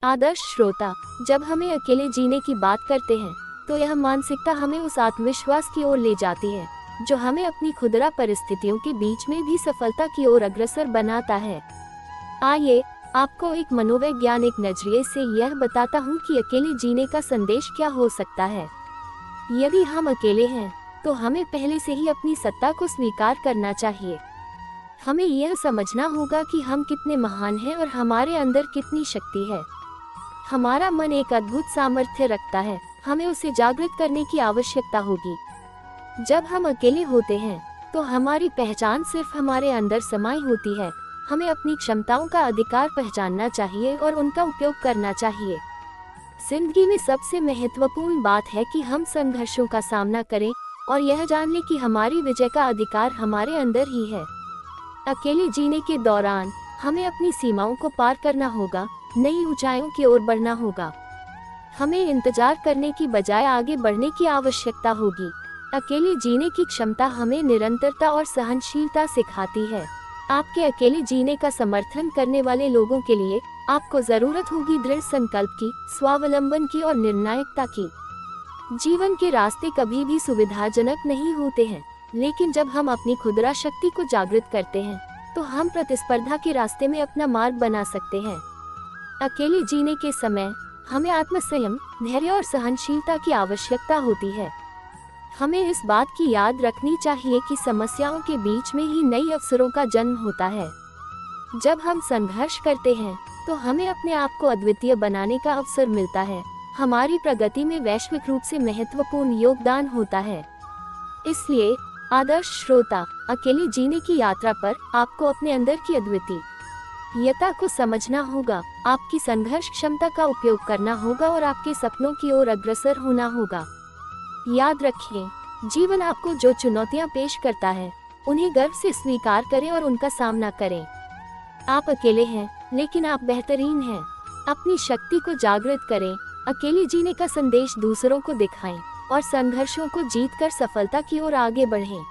आदर्श श्रोता, जब हमें अकेले जीने की बात करते हैं तो यह मानसिकता हमें उस आत्मविश्वास की ओर ले जाती है जो हमें अपनी खुदरा परिस्थितियों के बीच में भी सफलता की ओर अग्रसर बनाता है। आइए आपको एक मनोवैज्ञानिक नजरिए से यह बताता हूँ कि अकेले जीने का संदेश क्या हो सकता है। यदि हम अकेले हैं तो हमें पहले से ही अपनी सत्ता को स्वीकार करना चाहिए। हमें यह समझना होगा कि हम कितने महान हैं और हमारे अंदर कितनी शक्ति है। हमारा मन एक अद्भुत सामर्थ्य रखता है, हमें उसे जागृत करने की आवश्यकता होगी। जब हम अकेले होते हैं तो हमारी पहचान सिर्फ हमारे अंदर समाई होती है। हमें अपनी क्षमताओं का अधिकार पहचानना चाहिए और उनका उपयोग करना चाहिए। जिंदगी में सबसे महत्वपूर्ण बात है कि हम संघर्षों का सामना करें और यह जान लें कि हमारी विजय का अधिकार हमारे अंदर ही है। अकेले जीने के दौरान हमें अपनी सीमाओं को पार करना होगा, नई ऊंचाइयों की ओर बढ़ना होगा। हमें इंतजार करने की बजाय आगे बढ़ने की आवश्यकता होगी। अकेले जीने की क्षमता हमें निरंतरता और सहनशीलता सिखाती है। आपके अकेले जीने का समर्थन करने वाले लोगों के लिए आपको जरूरत होगी दृढ़ संकल्प की, स्वावलंबन की और निर्णायकता की। जीवन के रास्ते कभी भी सुविधाजनक नहीं होते हैं, लेकिन जब हम अपनी खुदरा शक्ति को जागृत करते हैं तो हम प्रतिस्पर्धा के रास्ते में अपना मार्ग बना सकते हैं। अकेले जीने के समय हमें आत्मसंयम, धैर्य और सहनशीलता की आवश्यकता होती है। हमें इस बात की याद रखनी चाहिए कि समस्याओं के बीच में ही नए अवसरों का जन्म होता है। जब हम संघर्ष करते हैं तो हमें अपने आप को अद्वितीय बनाने का अवसर मिलता है। हमारी प्रगति में वैश्विक रूप से महत्वपूर्ण योगदान होता है। इसलिए आदर्श श्रोता, अकेले जीने की यात्रा पर आपको अपने अंदर की अद्वितीयता को समझना होगा, आपकी संघर्ष क्षमता का उपयोग करना होगा और आपके सपनों की ओर अग्रसर होना होगा। याद रखिए, जीवन आपको जो चुनौतियां पेश करता है उन्हें गर्व से स्वीकार करें और उनका सामना करें। आप अकेले हैं, लेकिन आप बेहतरीन हैं। अपनी शक्ति को जागृत करें, अकेले जीने का संदेश दूसरों को दिखाएं और संघर्षों को जीतकर सफलता की ओर आगे बढ़ें।